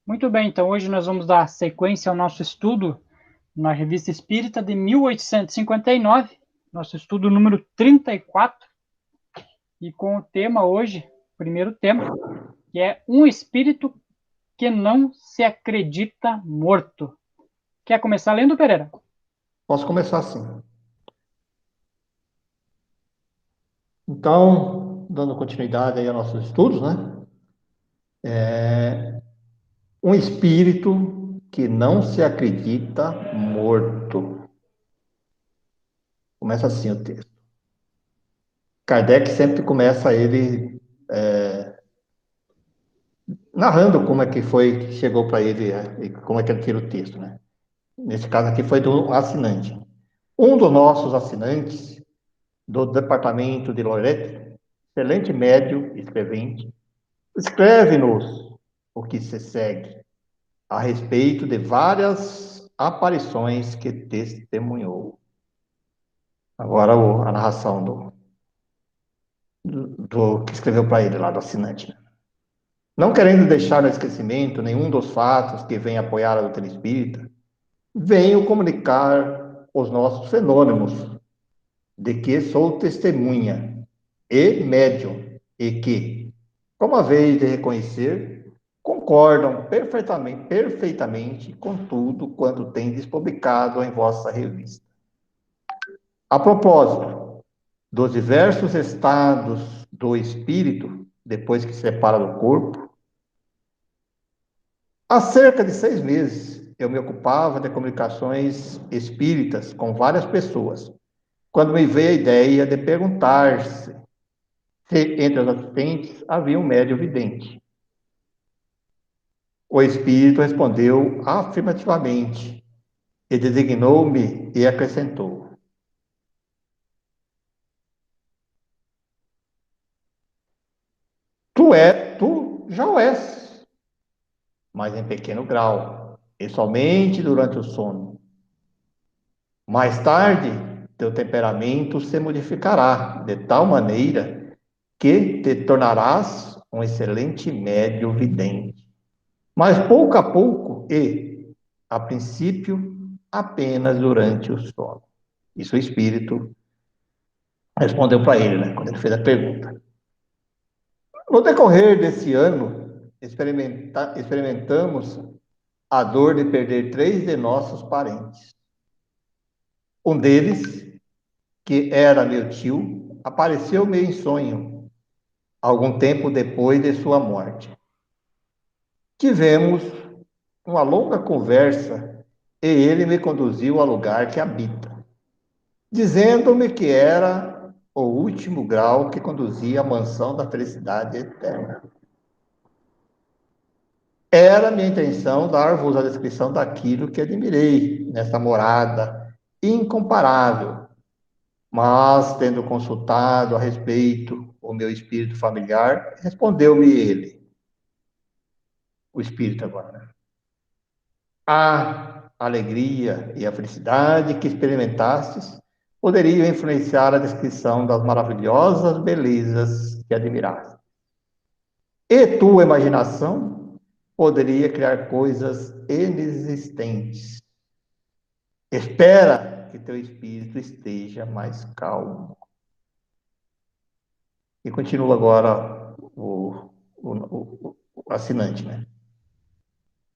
Muito bem, então hoje nós vamos dar sequência ao nosso estudo na Revista Espírita de 1859, nosso estudo número 34, e com o tema hoje, primeiro tema, que é um espírito que não se acredita morto. Quer começar lendo, Pereira? Posso começar assim. Então, dando continuidade aí aos nossos estudos, né? Um espírito que não se acredita morto. Começa assim o texto. Kardec sempre começa ele narrando como é que foi que chegou para ele e como é que ele tira o texto, né? Nesse caso aqui foi do assinante. Um dos nossos assinantes do departamento de Loreto, excelente médio escrevente, escreve-nos o que se segue a respeito de várias aparições que testemunhou. Agora a narração do que escreveu para ele lá, do assinante. Né? Não querendo deixar no esquecimento nenhum dos fatos que vem apoiar a doutrina espírita, venho comunicar os nossos fenômenos, de que sou testemunha e médium, e que, como a vez de reconhecer, concordam perfeitamente com tudo quanto tendes publicado em vossa revista. A propósito dos diversos estados do espírito, depois que se separa do corpo, há cerca de 6 meses eu me ocupava de comunicações espíritas com várias pessoas, quando me veio a ideia de perguntar-se se entre os assistentes havia um médium vidente. O espírito respondeu afirmativamente e designou-me e acrescentou: tu já o és, mas em pequeno grau, e somente durante o sono. Mais tarde, teu temperamento se modificará de tal maneira que te tornarás um excelente médium vidente. Mas pouco a pouco e, a princípio, apenas durante o sono. Isso o espírito respondeu para ele, né, quando ele fez a pergunta. No decorrer desse ano, experimentamos a dor de perder 3 de nossos parentes. Um deles, que era meu tio, apareceu-me em sonho, algum tempo depois de sua morte. Tivemos uma longa conversa e ele me conduziu ao lugar que habita, dizendo-me que era o último grau que conduzia à mansão da felicidade eterna. Era minha intenção dar-vos a descrição daquilo que admirei nessa morada incomparável, mas, tendo consultado a respeito o meu espírito familiar, respondeu-me ele, o espírito agora, né? A alegria e a felicidade que experimentastes poderiam influenciar a descrição das maravilhosas belezas que admiraste. E tua imaginação poderia criar coisas inexistentes. Espera que teu espírito esteja mais calmo. E continua agora o assinante, né?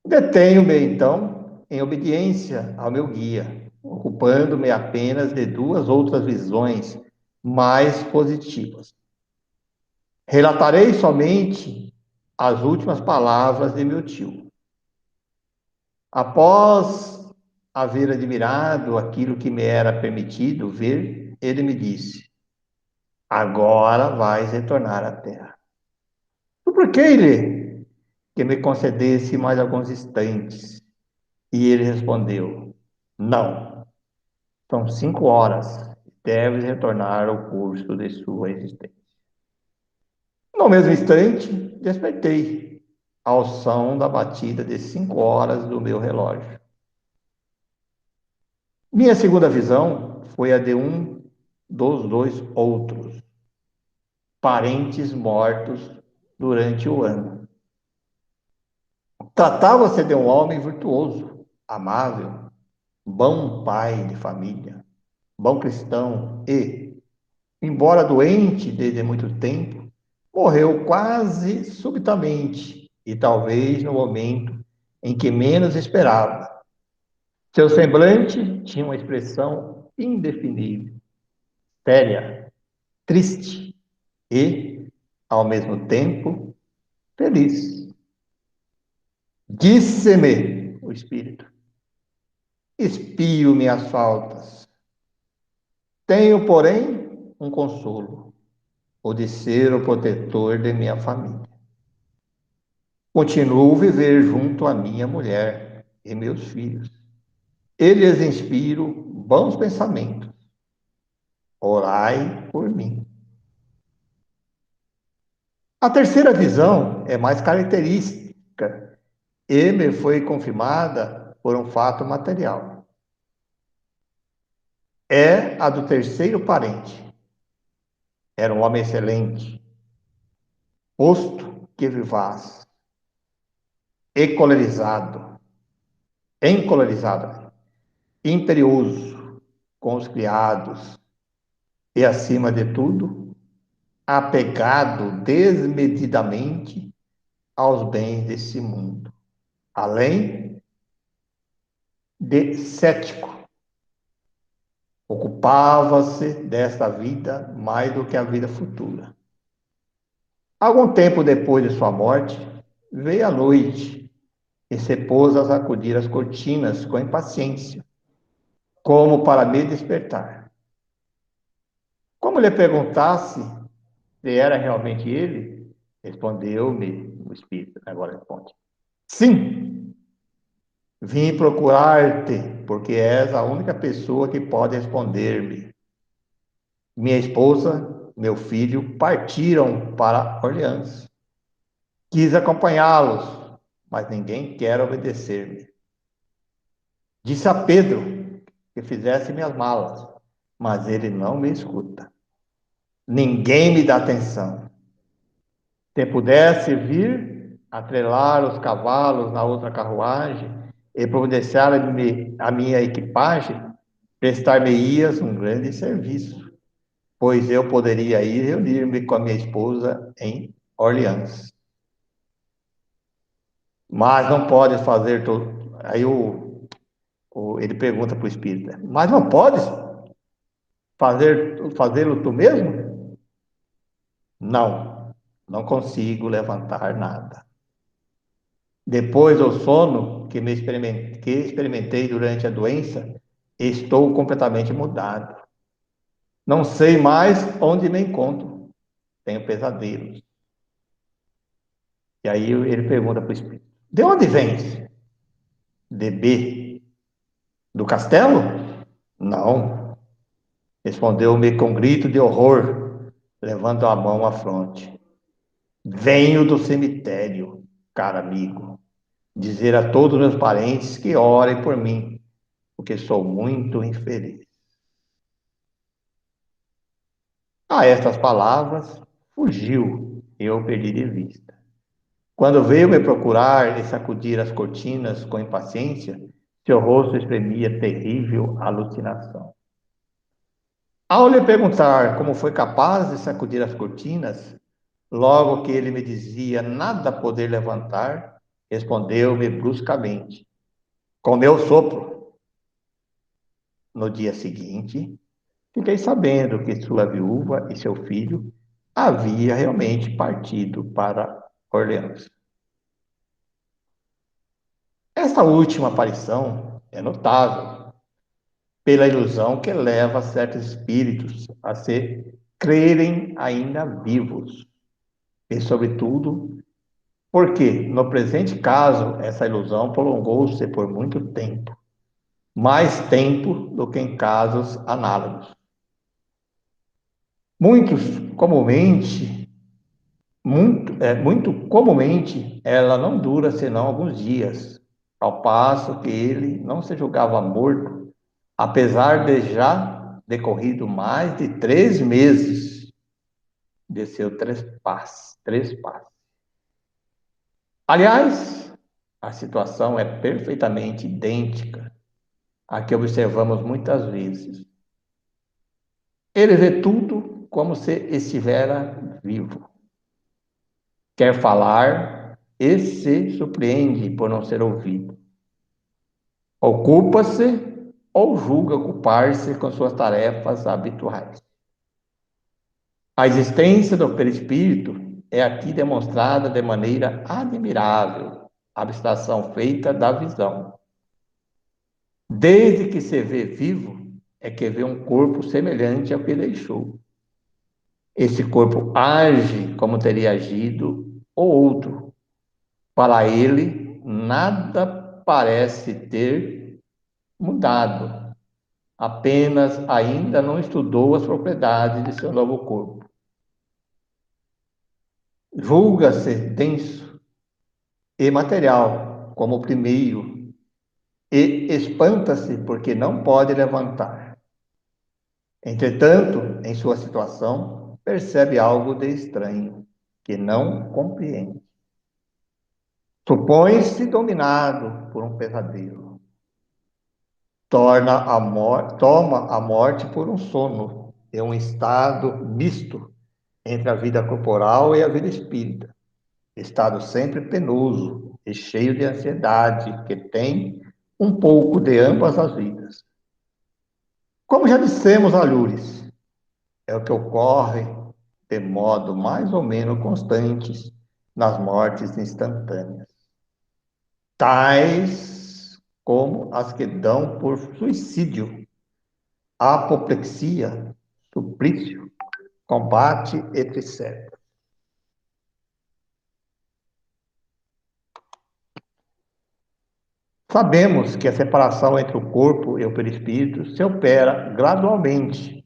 Detenho-me, então, em obediência ao meu guia, ocupando-me apenas de 2 outras visões mais positivas. Relatarei somente as últimas palavras de meu tio. Após haver admirado aquilo que me era permitido ver, ele me disse: agora vais retornar à terra. Supliquei-lhe que me concedesse mais alguns instantes. E ele respondeu: não, são 5 horas. Deves retornar ao curso de sua existência. No mesmo instante, despertei ao som da batida de 5 horas do meu relógio. Minha segunda visão foi a de um dos 2 outros parentes mortos durante o ano. Tratava-se de um homem virtuoso, amável, bom pai de família, bom cristão e, embora doente desde muito tempo, morreu quase subitamente e talvez no momento em que menos esperava. Seu semblante tinha uma expressão indefinível, séria, triste e, ao mesmo tempo, feliz. Disse-me o Espírito: espio minhas faltas. Tenho, porém, um consolo, o de ser o protetor de minha família. Continuo a viver junto à minha mulher e meus filhos. E lhes inspiro bons pensamentos. Orai por mim. A terceira visão é mais característica e me foi confirmada por um fato material. É a do terceiro parente. Era um homem excelente, posto que vivaz, encolerizado, imperioso com os criados e, acima de tudo, apegado desmedidamente aos bens desse mundo, além de cético. Ocupava-se desta vida mais do que a vida futura. Algum tempo depois de sua morte, veio a noite e se pôs a sacudir as cortinas com impaciência, como para me despertar. Como lhe perguntasse se era realmente ele, respondeu-me o Espírito. Agora responde: sim, vim procurar-te, porque és a única pessoa que pode responder-me. Minha esposa, meu filho partiram para Orleans. Quis acompanhá-los, mas ninguém quer obedecer-me. Disse a Pedro que fizesse minhas malas, mas ele não me escuta. Ninguém me dá atenção. Se pudesse vir, atrelar os cavalos na outra carruagem e providenciar a minha equipagem, prestar-me-ias um grande serviço, pois eu poderia ir reunir-me com a minha esposa em Orleans. Mas não podes fazer tudo. Aí ele pergunta para o Espírito: mas não podes fazê-lo tu mesmo? Não, não consigo levantar nada. Depois do sono que experimentei durante a doença, estou completamente mudado. Não sei mais onde me encontro. Tenho pesadelos. E aí ele pergunta para o Espírito: de onde vens? De B. Do castelo? Não. Respondeu-me com grito de horror, levando a mão à fronte. Venho do cemitério, caro amigo, dizer a todos meus parentes que orem por mim, porque sou muito infeliz. A estas palavras, fugiu e eu perdi de vista. Quando veio me procurar e sacudir as cortinas com impaciência, seu rosto exprimia terrível alucinação. Ao lhe perguntar como foi capaz de sacudir as cortinas, logo que ele me dizia nada poder levantar, respondeu-me bruscamente: com meu sopro. No dia seguinte, fiquei sabendo que sua viúva e seu filho havia realmente partido para Orleans. Esta última aparição é notável pela ilusão que leva certos espíritos a se crerem ainda vivos e, sobretudo, porque, no presente caso, essa ilusão prolongou-se por muito tempo, mais tempo do que em casos análogos. Muitos, comumente, muito comumente, ela não dura senão alguns dias, ao passo que ele não se julgava morto, apesar de já decorrido mais de 3 meses de seu trespasse. Aliás, a situação é perfeitamente idêntica à que observamos muitas vezes. Ele vê tudo como se estivera vivo. Quer falar e se surpreende por não ser ouvido. Ocupa-se ou julga ocupar-se com suas tarefas habituais. A existência do perispírito é aqui demonstrada de maneira admirável, abstração feita da visão. Desde que se vê vivo, é que vê um corpo semelhante ao que deixou. Esse corpo age como teria agido o outro. Para ele, nada parece ter mudado. Apenas ainda não estudou as propriedades de seu novo corpo. Julga-se denso e material, como o primeiro, e espanta-se porque não pode levantar. Entretanto, em sua situação, percebe algo de estranho, que não compreende. Supõe-se dominado por um pesadelo. Toma a morte por um sono, é um estado misto entre a vida corporal e a vida espírita. Estado sempre penoso e cheio de ansiedade, que tem um pouco de ambas as vidas. Como já dissemos, Alhures, é o que ocorre de modo mais ou menos constante nas mortes instantâneas, tais como as que dão por suicídio, apoplexia, suplício, combate, etc. Sabemos que a separação entre o corpo e o perispírito se opera gradualmente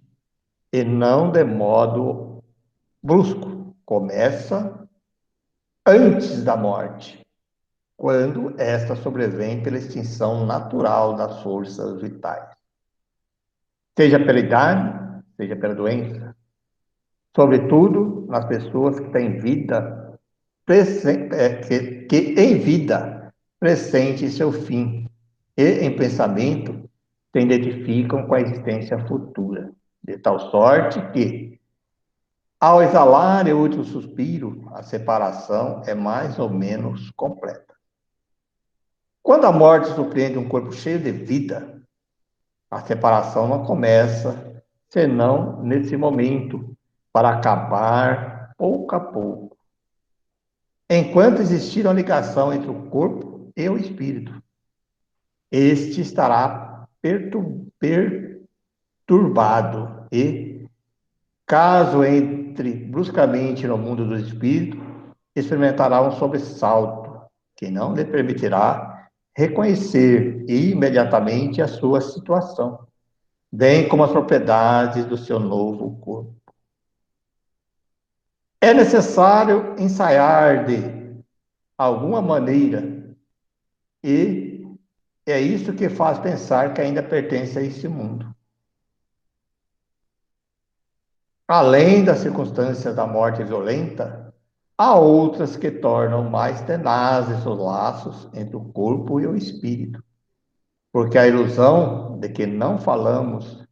e não de modo brusco. Começa antes da morte, quando esta sobrevém pela extinção natural das forças vitais, seja pela idade, seja pela doença, sobretudo nas pessoas que têm vida, que em vida pressente seu fim e em pensamento se identificam com a existência futura, de tal sorte que, ao exalar o último suspiro, a separação é mais ou menos completa. Quando a morte surpreende um corpo cheio de vida, a separação não começa senão nesse momento, para acabar pouco a pouco. Enquanto existir uma ligação entre o corpo e o espírito, este estará perturbado e, caso entre bruscamente no mundo do espírito, experimentará um sobressalto que não lhe permitirá reconhecer imediatamente a sua situação, bem como as propriedades do seu novo corpo. É necessário ensaiar de alguma maneira, e é isso que faz pensar que ainda pertence a este mundo. Além das circunstâncias da morte violenta, há outras que tornam mais tenazes os laços entre o corpo e o espírito, porque a ilusão de que não falamos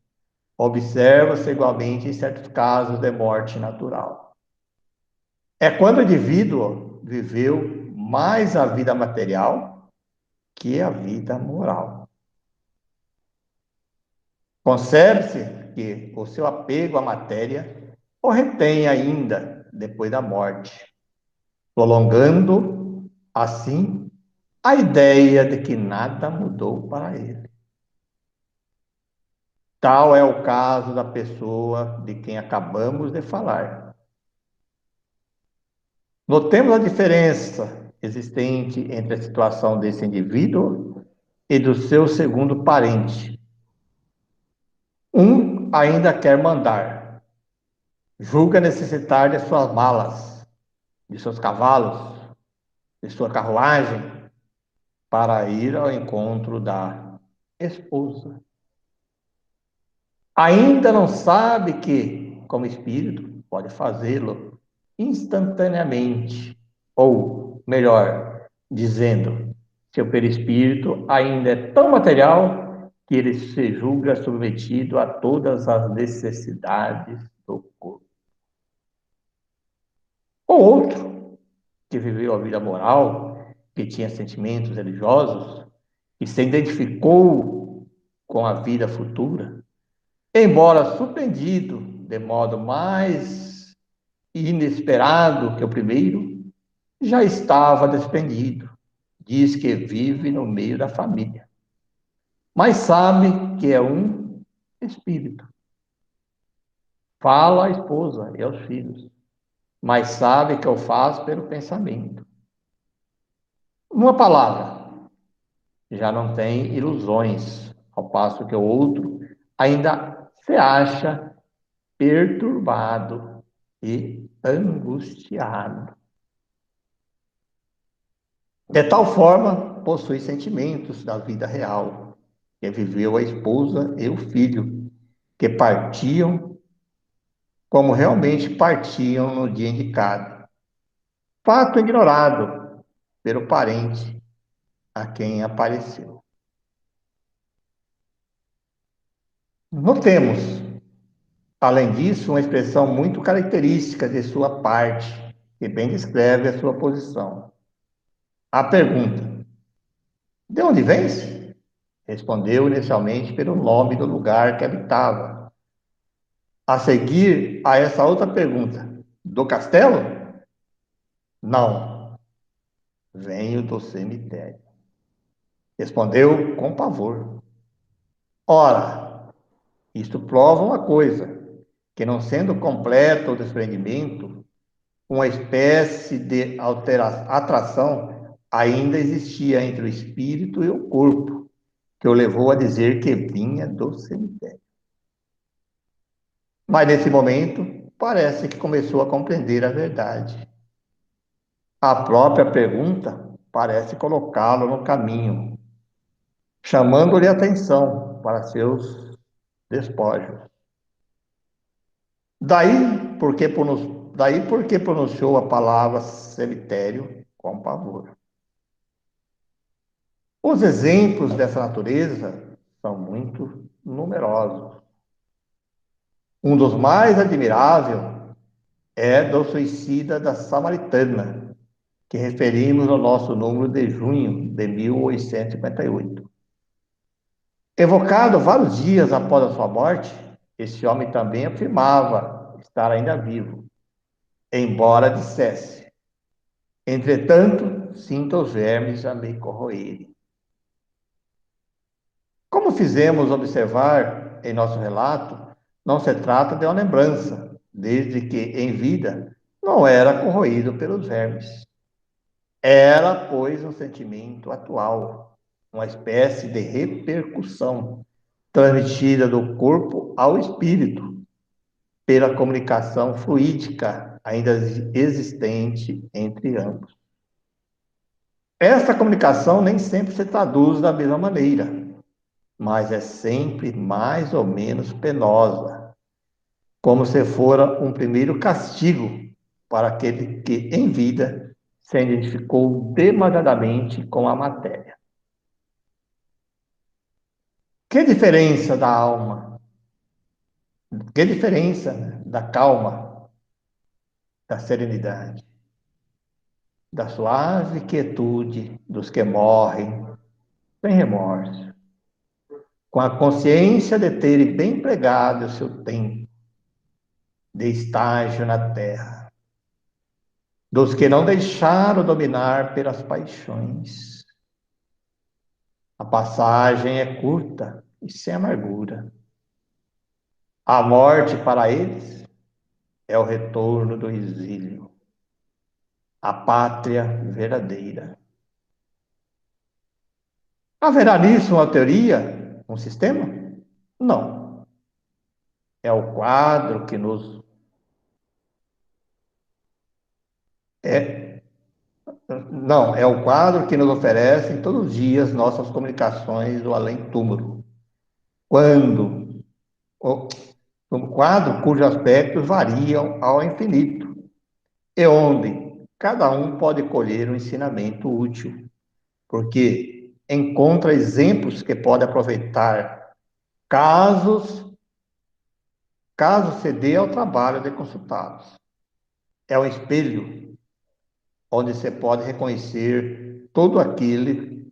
observa-se igualmente em certos casos de morte natural. É quando o indivíduo viveu mais a vida material que a vida moral. Concebe-se que o seu apego à matéria o retém ainda depois da morte, prolongando, assim, a ideia de que nada mudou para ele. Tal é o caso da pessoa de quem acabamos de falar. Notemos a diferença existente entre a situação desse indivíduo e do seu segundo parente. Um ainda quer mandar, julga necessitar de suas malas, de seus cavalos, de sua carruagem, para ir ao encontro da esposa. Ainda não sabe que, como espírito, pode fazê-lo instantaneamente, ou, melhor dizendo, Seu perispírito ainda é tão material que ele se julga submetido a todas as necessidades do corpo. O outro, que viveu a vida moral, que tinha sentimentos religiosos, que se identificou com a vida futura, embora surpreendido de modo mais inesperado que o primeiro, já estava desprendido. Diz que vive no meio da família, mas sabe que é um espírito. Fala à esposa e aos filhos, mas sabe que o faz pelo pensamento. Uma palavra, já não tem ilusões, ao passo que o outro ainda se acha perturbado e angustiado. De tal forma, possui sentimentos da vida real, que viveu a esposa e o filho, que partiam como realmente partiam no dia indicado. Fato ignorado pelo parente a quem apareceu. Notemos, além disso, uma expressão muito característica de sua parte, que bem descreve a sua posição. A pergunta: de onde vens? Respondeu inicialmente pelo nome do lugar que habitava. A seguir a essa outra pergunta: do castelo? Não, venho do cemitério. Respondeu com pavor. Ora, isto prova uma coisa, que não sendo completo o desprendimento, uma espécie de atração ainda existia entre o espírito e o corpo, que o levou a dizer que vinha do cemitério. Mas nesse momento, parece que começou a compreender a verdade. A própria pergunta parece colocá-lo no caminho, chamando-lhe atenção para seus despojos. Daí porque pronunciou a palavra cemitério com pavor. Os exemplos dessa natureza são muito numerosos. Um dos mais admiráveis é do suicida da Samaritana, que referimos no nosso número de junho de 1858. Evocado vários dias após a sua morte, esse homem também afirmava estar ainda vivo, embora dissesse: entretanto, sinto os vermes a me corroerem. Como fizemos observar em nosso relato, não se trata de uma lembrança, desde que, em vida, não era corroído pelos vermes. Era, pois, um sentimento atual, uma espécie de repercussão transmitida do corpo ao espírito, pela comunicação fluídica ainda existente entre ambos. Esta comunicação nem sempre se traduz da mesma maneira, mas é sempre mais ou menos penosa, como se fora um primeiro castigo para aquele que, em vida, se identificou demasiadamente com a matéria. Que diferença da alma? Que diferença da calma, da serenidade, da suave quietude dos que morrem sem remorso, com a consciência de terem bem empregado o seu tempo de estágio na terra, dos que não deixaram dominar pelas paixões. A passagem é curta e sem amargura. A morte para eles é o retorno do exílio, a pátria verdadeira. Haverá nisso uma teoria, um sistema? Não. É o quadro que nos Não, é o quadro que nos oferecem todos os dias nossas comunicações do além-túmulo. Um quadro cujos aspectos variam ao infinito, e onde cada um pode colher um ensinamento útil, porque encontra exemplos que pode aproveitar caso se dê ao trabalho de consultá-los. É um espelho onde você pode reconhecer todo aquele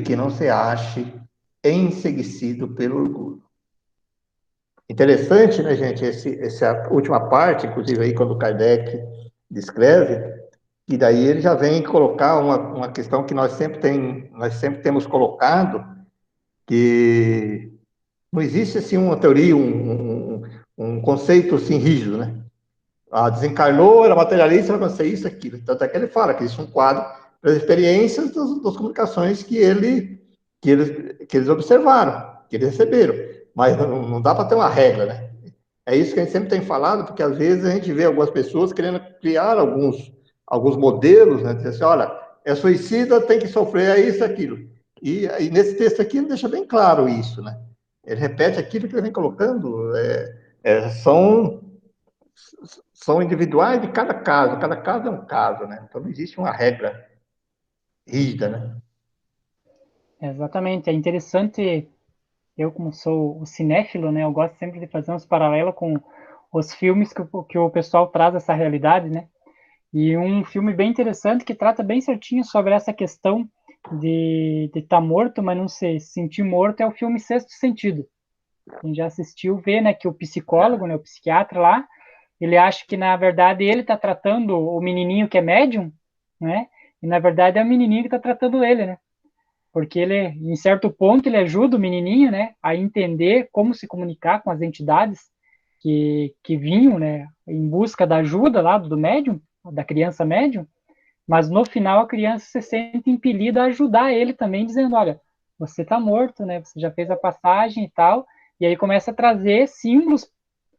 que não se ache enseguecido pelo orgulho. Interessante, né, gente, essa última parte, inclusive aí quando Kardec descreve, e daí ele já vem colocar uma questão que nós sempre temos colocado, que não existe assim uma teoria, um conceito assim rígido, né? Ah, desencarnou, era materialista, vai acontecer isso, aquilo. Tanto é que ele fala que existe um quadro das experiências das comunicações que eles observaram, que eles receberam. Mas não dá para ter uma regra, né? É isso que a gente sempre tem falado, porque às vezes a gente vê algumas pessoas querendo criar alguns modelos, né? Dizer assim, olha, é suicida, tem que sofrer, é isso, aquilo. E nesse texto aqui ele deixa bem claro isso, né? Ele repete aquilo que ele vem colocando, são individuais de cada caso é um caso, né? Então não existe uma regra rígida, né? Exatamente, é interessante. Eu, como sou o cinéfilo, né, eu gosto sempre de fazer uns paralelos com os filmes que o pessoal traz essa realidade, né? E um filme bem interessante que trata bem certinho sobre essa questão de estar morto, mas não se sentir morto, é o filme Sexto Sentido. Quem já assistiu vê, né, que o psicólogo, né, o psiquiatra lá, ele acha que, na verdade, ele está tratando o menininho que é médium, né? E, na verdade, é o menininho que está tratando ele, né? Porque ele, em certo ponto, ele ajuda o menininho, né, a entender como se comunicar com as entidades que vinham, né, em busca da ajuda lá do médium, da criança médium, mas no final a criança se sente impelida a ajudar ele também, dizendo, olha, você está morto, né, você já fez a passagem e tal, e aí começa a trazer símbolos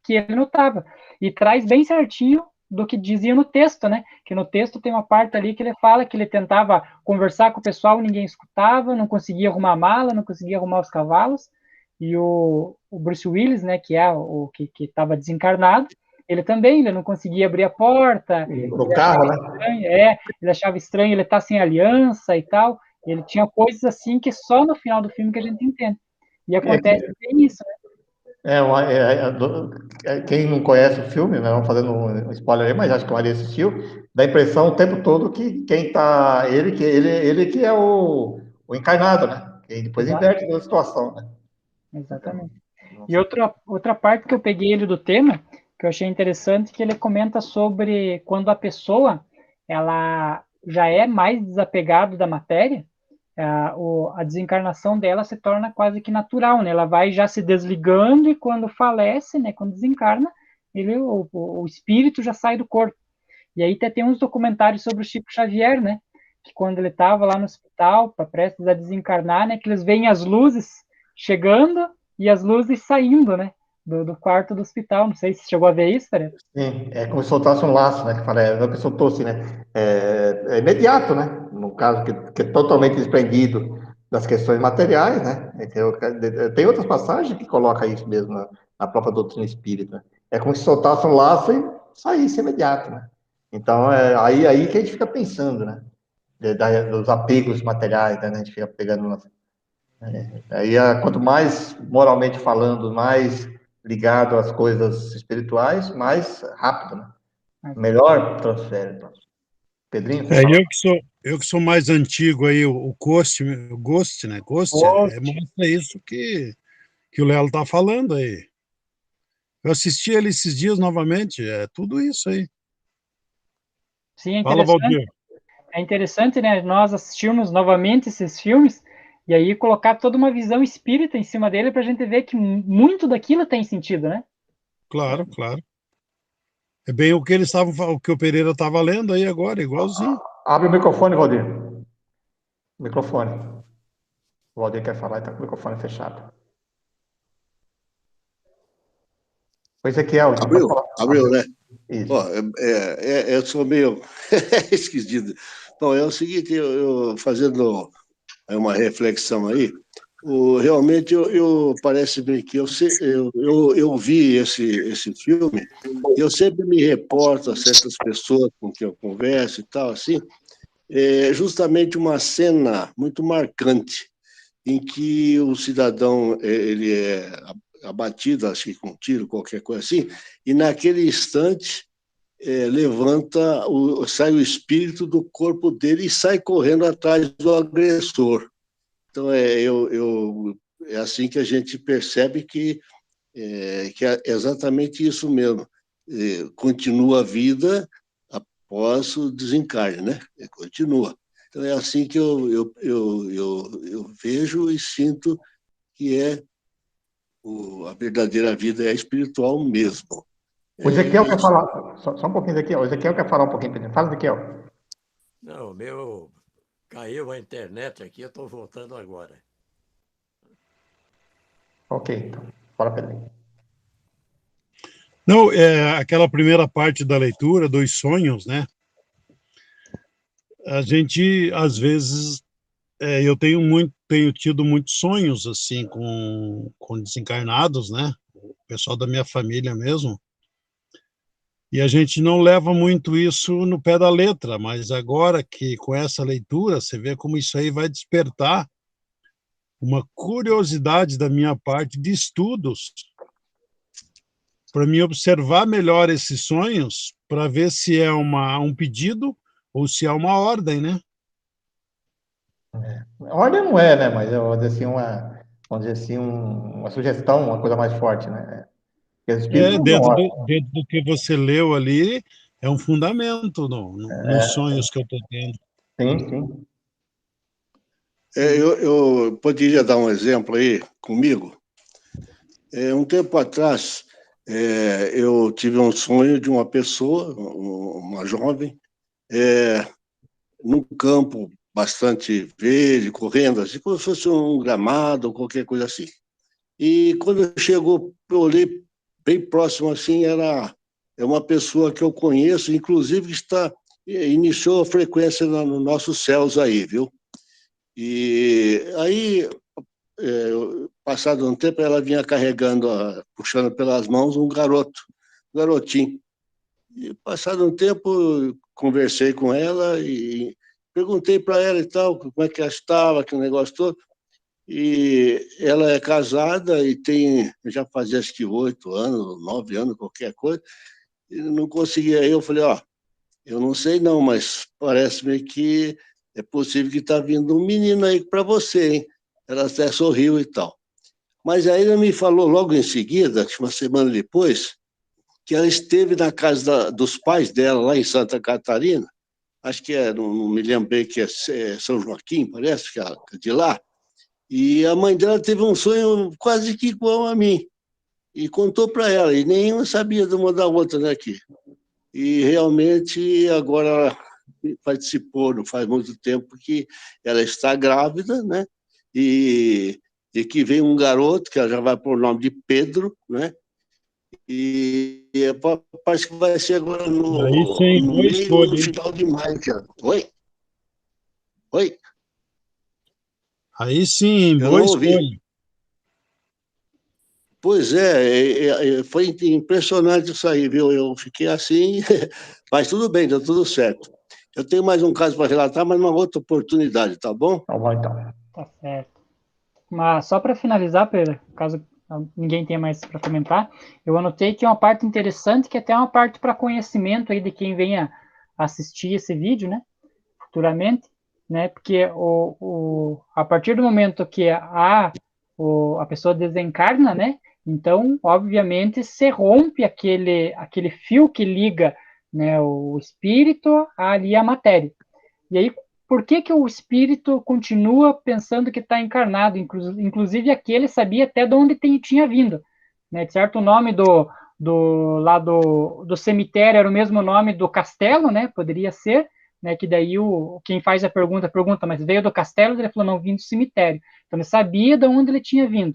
que ele notava, e traz bem certinho do que dizia no texto, né? Que no texto tem uma parte ali que ele fala que ele tentava conversar com o pessoal, ninguém escutava, não conseguia arrumar a mala, não conseguia arrumar os cavalos, e o Bruce Willis, né, que é o que estava desencarnado, ele não conseguia abrir a porta, No carro, né? ele achava estranho ele estar sem aliança e tal, ele tinha coisas assim que só no final do filme que a gente entende. E acontece bem isso, né? Quem não conhece o filme, né, vamos fazendo um spoiler aí, mas acho que a Maria assistiu, dá a impressão o tempo todo que quem tá. Ele que é o encarnado, né? E depois Exato, inverte a situação, né? Então, exatamente. E nossa. outra parte que eu peguei ele do tema, que eu achei interessante, que ele comenta sobre quando a pessoa ela já é mais desapegada da matéria, a desencarnação dela se torna quase que natural, né? Ela vai já se desligando e quando falece, né, quando desencarna, o espírito já sai do corpo. E aí até tem uns documentários sobre o Chico Xavier, né? Que quando ele estava lá no hospital, prestes a desencarnar, né? Que eles veem as luzes chegando e as luzes saindo, né? Do quarto do hospital. Não sei se chegou a ver isso, Tere. Sim, é como se soltasse um laço, né? Que fala, não é que soltou assim, né? É imediato, né? No caso, que é totalmente desprendido das questões materiais, né? Tem outras passagens que colocam isso mesmo na própria doutrina espírita. É como se soltasse um laço e saísse imediato, né? Então, aí que a gente fica pensando, né? Dos apegos materiais, né? A gente fica pegando. Aí, quanto mais moralmente falando, mais ligado às coisas espirituais, mais rápido, né? Mas, Melhor transfere. Então. Pedrinho, você É, fala? eu que sou mais antigo aí, o Ghost, né? Ghost mostra isso que o Lelo tá falando aí. Eu assisti ele esses dias novamente, é tudo isso aí. sim, Fala, Valdir. é interessante, né? Nós assistirmos novamente esses filmes e aí colocar toda uma visão espírita em cima dele para a gente ver que muito daquilo tem sentido, né? Claro, claro. É bem o que o que o Pereira estava lendo aí agora, igualzinho. Abre o microfone, Valdir. Microfone. O Valdir quer falar e está com o microfone fechado. Pois é que é, então pode Abriu, falar. abriu, né? Isso. Ó, eu sou meio esquisito. Bom, é o seguinte, eu fazendo uma reflexão aí, realmente parece-me que eu vi esse filme, e eu sempre me reporto a certas pessoas com quem eu converso e tal, assim, é justamente uma cena muito marcante, em que o cidadão ele é abatido, acho que com um tiro, qualquer coisa assim, e naquele instante sai o espírito do corpo dele e sai correndo atrás do agressor. Então, é assim que a gente percebe que é exatamente isso mesmo. Continua a vida após o desencarne, né? Continua. Então, é assim que eu vejo e sinto que a verdadeira vida é espiritual mesmo. O Ezequiel quer falar, só um pouquinho, Ezequiel. O Ezequiel quer falar um pouquinho. Fala, Ezequiel. Não, caiu a internet aqui, eu estou voltando agora. Ok, então. Fala, Pedro. Não, aquela primeira parte da leitura, dos sonhos, né? A gente, às vezes, eu tenho tido muitos sonhos, assim, com desencarnados, né? O pessoal da minha família mesmo. E a gente não leva muito isso no pé da letra, mas agora que com essa leitura, você vê como isso aí vai despertar uma curiosidade da minha parte de estudos para me observar melhor esses sonhos, para ver se é um pedido ou se é uma ordem, né? Ordem não é, né? Mas eu vou dizer assim, uma sugestão, uma coisa mais forte, né? Porque os espíritos não dão ordem. Dentro do que você leu ali, é um fundamento nos sonhos que eu estou tendo. Sim, sim. Eu poderia dar um exemplo aí comigo. Um tempo atrás, eu tive um sonho de uma pessoa, uma jovem, num campo bastante verde, correndo, assim, como se fosse um gramado ou qualquer coisa assim. E quando chegou, eu olhei bem próximo assim, é uma pessoa que eu conheço, inclusive iniciou a frequência nos nossos céus aí, viu? E aí, passado um tempo, ela vinha carregando, puxando pelas mãos um garotinho. E passado um tempo, conversei com ela e perguntei para ela e tal, como é que ela estava, aquele negócio todo. E ela é casada e já fazia acho que 8 anos, 9 anos, qualquer coisa, e não conseguia. Aí eu falei, eu não sei não, mas parece-me que é possível que está vindo um menino aí para você, hein? Ela até sorriu e tal. Mas aí ela me falou logo em seguida, uma semana depois, que ela esteve na casa dos pais dela, lá em Santa Catarina, acho que não me lembrei que é São Joaquim, parece que é de lá, e a mãe dela teve um sonho quase que igual a mim, e contou para ela, e nenhuma sabia de uma da outra, né, aqui. E realmente agora participou, não faz muito tempo, que ela está grávida, né, e que vem um garoto, que ela já vai pôr o nome de Pedro, né, e parece que vai ser agora no meio do final de maio. Oi? Oi? Aí sim, eu boa não ouvi. escolha. Pois foi impressionante isso aí, viu? Eu fiquei assim, mas tudo bem, deu tudo certo. Eu tenho mais um caso para relatar, mas numa outra oportunidade, tá bom? Tá bom, então. Tá certo. Mas só para finalizar, Pedro, caso ninguém tenha mais para comentar, eu anotei que é uma parte interessante, que até é uma parte para conhecimento aí de quem venha assistir esse vídeo, né, futuramente, né, porque a partir do momento que a pessoa desencarna, né, então, obviamente, se rompe aquele fio que liga, né, o espírito ali à matéria. E aí, por que o espírito continua pensando que está encarnado? Inclusive, aquele sabia até de onde tinha vindo. Né? De certo, o nome do cemitério era o mesmo nome do castelo, né? Poderia ser, né? Que daí quem faz a pergunta, mas veio do castelo? Ele falou, não, vim do cemitério. Então, ele sabia de onde ele tinha vindo.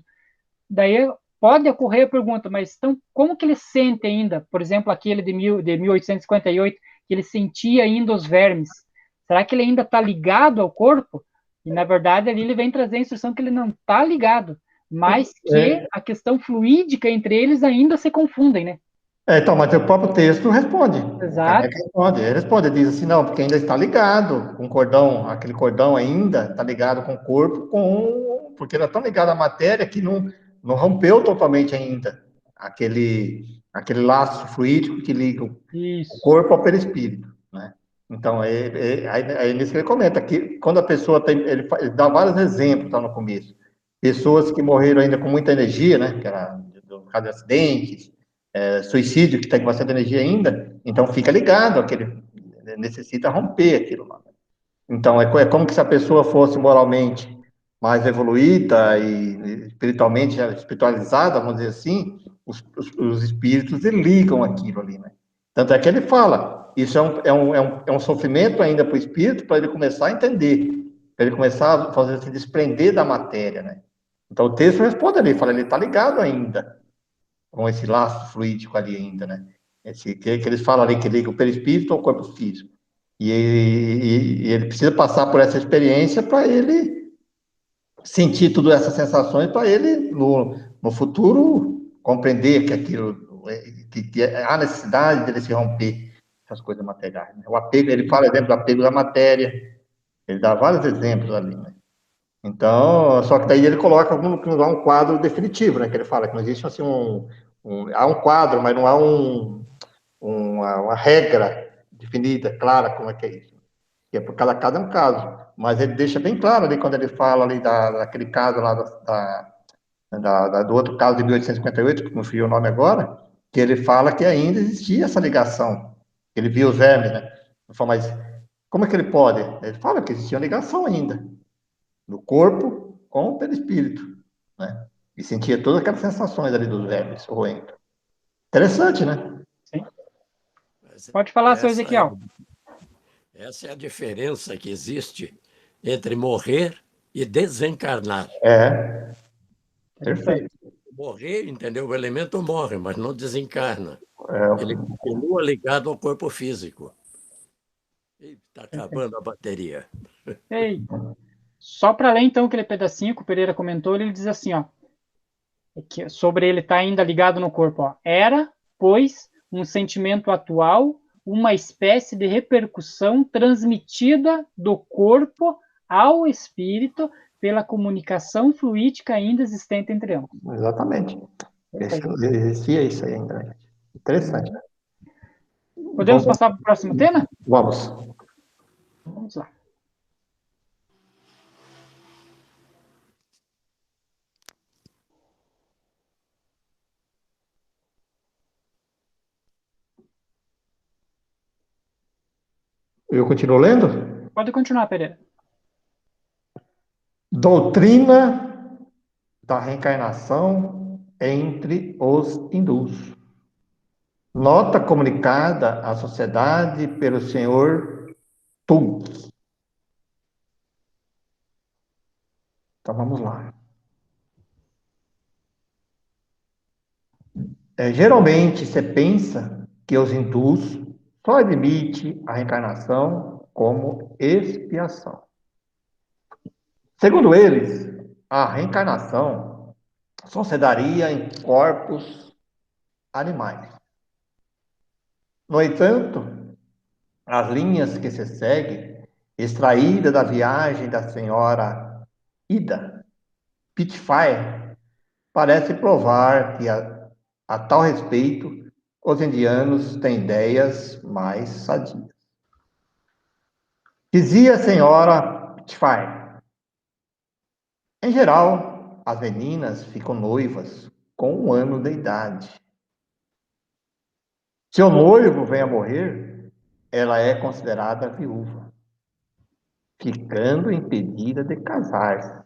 Daí pode ocorrer a pergunta, mas então, como que ele sente ainda, por exemplo, aquele de 1858, que ele sentia ainda os vermes? Será que ele ainda está ligado ao corpo? E, na verdade, ali ele vem trazer a instrução que ele não está ligado, mas que a questão fluídica entre eles ainda se confundem, né? Então, mas o próprio texto responde. Exato. Ele responde, diz assim, não, porque ainda está ligado com o cordão, aquele cordão ainda está ligado com o corpo, porque ainda está ligado à matéria que não rompeu totalmente ainda aquele laço fluídico que liga o corpo ao perispírito, né? Então, aí nisso que ele comenta, que quando a pessoa tem, ele dá vários exemplos, tá, no começo, pessoas que morreram ainda com muita energia, né, que era do caso de acidentes, suicídio, que tem bastante energia ainda, então fica ligado, aquele necessita romper aquilo lá. Então, é como que se a pessoa fosse moralmente mais evoluída e espiritualmente espiritualizada, vamos dizer assim, os espíritos ligam aquilo ali, né? Tanto é que ele fala, isso é um sofrimento ainda para o espírito, para ele começar a entender, para ele começar a fazer se desprender da matéria, né? Então, o texto responde ali, fala, ele está ligado ainda, com esse laço fluídico ali ainda, né? Que eles falam ali que liga o perispírito ao corpo físico. E ele precisa passar por essa experiência para ele sentir todas essas sensações, para ele, no futuro, compreender que aquilo, que há necessidade dele se romper essas coisas materiais. Né? O apego, ele fala, exemplo, do apego da matéria, ele dá vários exemplos ali, né? Então, só que daí ele coloca um quadro definitivo, né? Que ele fala que não existe assim há um quadro, mas não há uma regra definida, clara, como é que é isso. Que é por cada caso é um caso. Mas ele deixa bem claro ali, quando ele fala ali daquele caso lá do outro caso de 1858, que não fui o nome agora, que ele fala que ainda existia essa ligação. Ele viu os vermes, né? Ele fala, mas como é que ele pode? Ele fala que existia uma ligação ainda do corpo com o perispírito, né? E sentia todas aquelas sensações ali dos vermes roendo. Interessante, né? Sim. Pode falar, seu Ezequiel. Essa é a diferença que existe entre morrer e desencarnar. Perfeito. Morrer, entendeu? O elemento morre, mas não desencarna. Ele continua ligado ao corpo físico. Está acabando a bateria. Ei, só para ler então aquele pedacinho que o Pereira comentou, ele diz assim, ó, que sobre ele estar ainda ligado no corpo, ó, era, pois, um sentimento atual, uma espécie de repercussão transmitida do corpo ao espírito pela comunicação fluídica ainda existente entre ambos. Exatamente. Existia isso aí ainda, né? Interessante, né? Podemos passar para o próximo tema? Vamos. Vamos lá. Eu continuo lendo? Pode continuar, Pereira. Doutrina da reencarnação entre os hindus. Nota comunicada à sociedade pelo senhor Tug. Então vamos lá. Geralmente se pensa que os hindus só admitem a reencarnação como expiação. Segundo eles, a reencarnação só se daria em corpos animais. No entanto, as linhas que se seguem, extraídas da viagem da senhora Ida Pitfire, parece provar que, a tal respeito, os indianos têm ideias mais sadias. Dizia a senhora Pitfire, em geral, as meninas ficam noivas com 1 ano de idade. Se o noivo vem a morrer, ela é considerada viúva, ficando impedida de casar-se.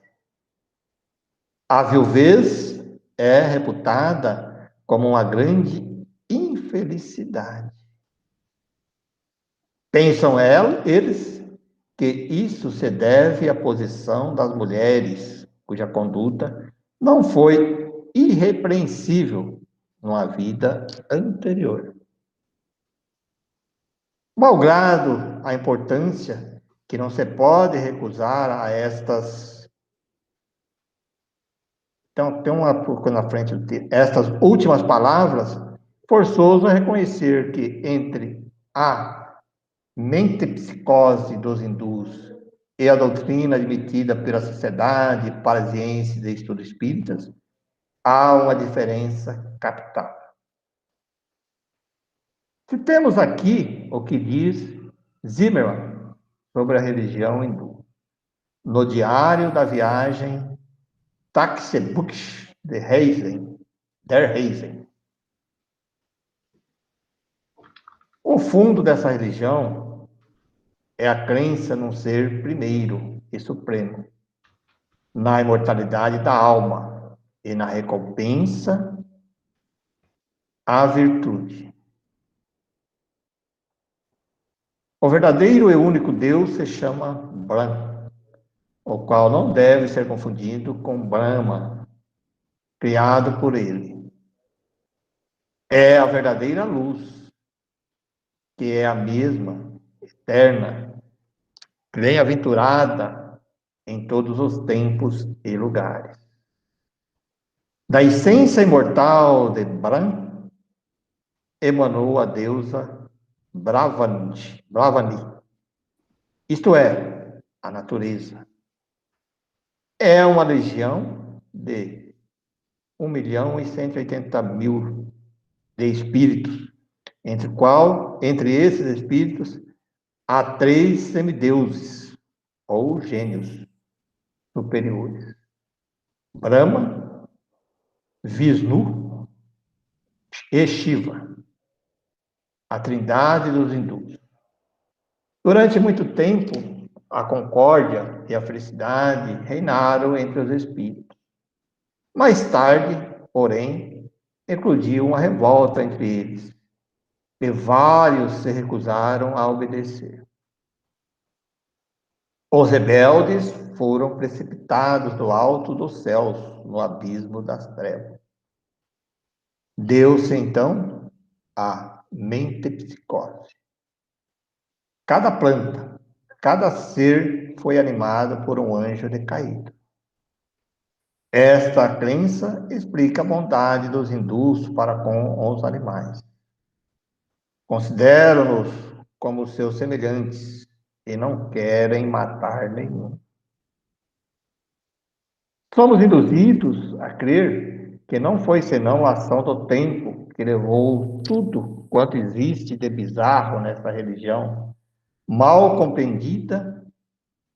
A viuvez é reputada como uma grande infelicidade. Pensam eles que isso se deve à posição das mulheres, cuja conduta não foi irrepreensível numa vida anterior. Malgrado a importância que não se pode recusar a estas. Então, tem uma coisa na frente, estas últimas palavras forçoso a reconhecer que entre a mentepsicose dos hindus e a doutrina admitida pela Sociedade Parisiense de Estudos Espíritas, há uma diferença capital. Citemos aqui o que diz Zimmermann sobre a religião hindu. No diário da viagem Taxebuch der Reisen. O fundo dessa religião é a crença num ser primeiro e supremo, na imortalidade da alma e na recompensa à virtude. O verdadeiro e único Deus se chama Brahma, o qual não deve ser confundido com Brahma, criado por ele. É a verdadeira luz, que é a mesma, eterna, bem-aventurada em todos os tempos e lugares. Da essência imortal de Brahma, emanou a deusa Bravani, isto é, a natureza. É uma legião de 1.180.000 de espíritos, entre esses espíritos há 3 semideuses, ou gênios superiores: Brahma, Vishnu e Shiva, a trindade dos hindus. Durante muito tempo, a concórdia e a felicidade reinaram entre os espíritos. Mais tarde, porém, eclodiu uma revolta entre eles, e vários se recusaram a obedecer. Os rebeldes foram precipitados do alto dos céus, no abismo das trevas. Deu-se, então, a mentepsicose. Cada planta, cada ser foi animado por um anjo decaído. Esta crença explica a bondade dos hindus para com os animais. Consideram-nos como seus semelhantes e não querem matar nenhum. Somos induzidos a crer que não foi senão a ação do tempo que levou tudo quanto existe de bizarro nessa religião, mal compreendida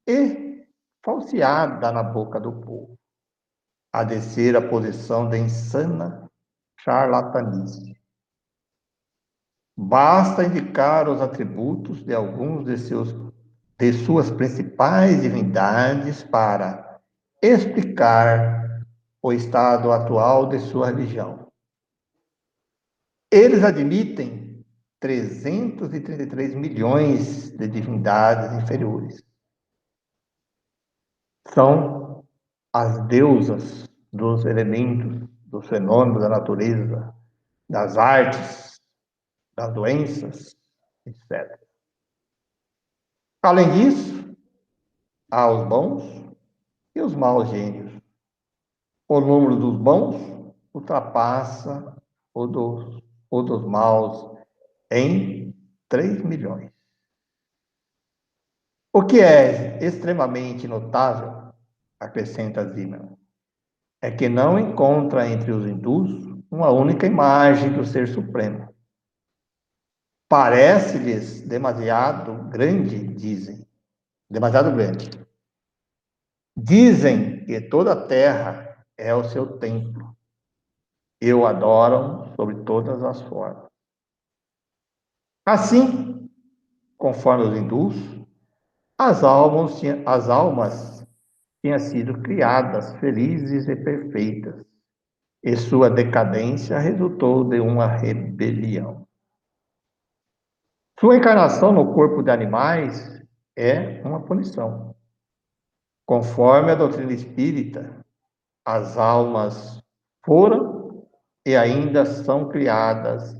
e falseada na boca do povo, a descer a posição de insana charlatanice. Basta indicar os atributos de alguns de suas principais divindades para explicar o estado atual de sua religião. Eles admitem 333 milhões de divindades inferiores. São as deusas dos elementos, dos fenômenos da natureza, das artes, das doenças, etc. Além disso, há os bons e os maus gênios. O número dos bons ultrapassa o dos maus em 3 milhões. O que é extremamente notável, acrescenta Zimmermann, é que não encontra entre os hindus uma única imagem do Ser Supremo. Parece-lhes demasiado grande, dizem. Demasiado grande. Dizem que toda a terra é o seu templo. E o adoram sobre todas as formas. Assim, conforme os hindus, as almas tinham sido criadas felizes e perfeitas, e sua decadência resultou de uma rebelião. Sua encarnação no corpo de animais é uma punição. Conforme a doutrina espírita, as almas foram e ainda são criadas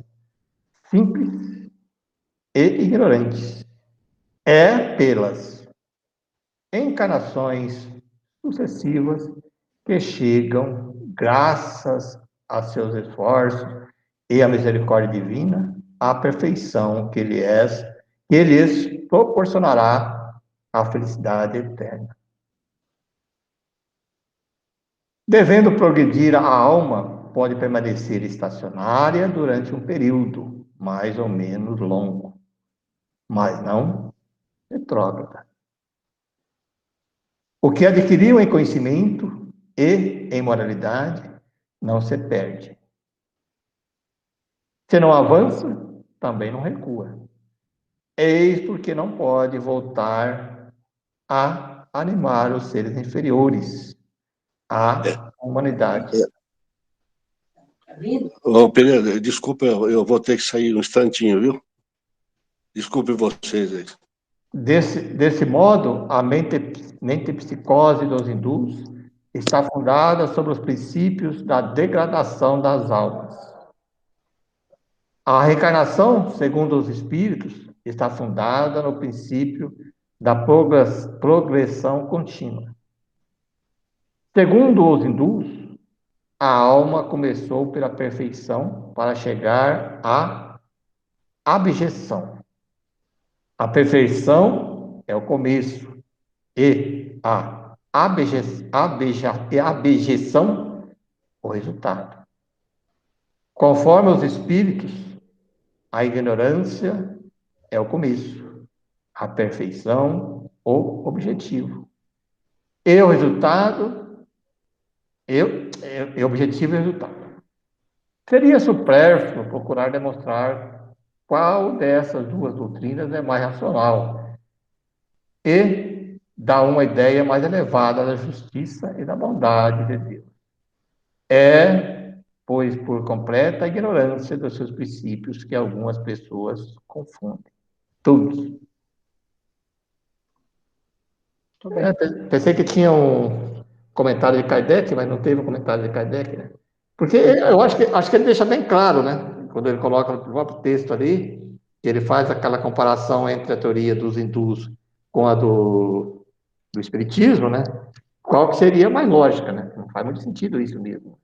simples e ignorantes. É pelas encarnações sucessivas que chegam, graças a seus esforços e a misericórdia divina, a perfeição que lhes proporcionará a felicidade eterna. Devendo progredir, a alma pode permanecer estacionária durante um período mais ou menos longo, mas não retrógrada. O que adquiriu em conhecimento e em moralidade não se perde. Se não avança, também não recua. Eis porque não pode voltar a animar os seres inferiores à humanidade. Ô, Pereira, desculpa, eu vou ter que sair um instantinho, viu? Desculpe vocês aí. Desse modo, a mente psicose dos hindus está fundada sobre os princípios da degradação das almas. A reencarnação, segundo os espíritos, está fundada no princípio da progressão contínua. Segundo os hindus, a alma começou pela perfeição para chegar à abjeção. A perfeição é o começo e a abjeção o resultado. Conforme os espíritos, a ignorância é o começo, a perfeição o objetivo. E o resultado, objetivo e resultado. Seria supérfluo procurar demonstrar qual dessas duas doutrinas é mais racional e dá uma ideia mais elevada da justiça e da bondade de Deus. É, pois, por completa ignorância dos seus princípios que algumas pessoas confundem. Todos. Pensei que tinha um comentário de Kardec, mas não teve um comentário de Kardec, né? Porque eu acho que ele deixa bem claro, né? Quando ele coloca no próprio texto ali, que ele faz aquela comparação entre a teoria dos hindus com a do espiritismo, né? Qual que seria mais lógica, né? Não faz muito sentido isso mesmo.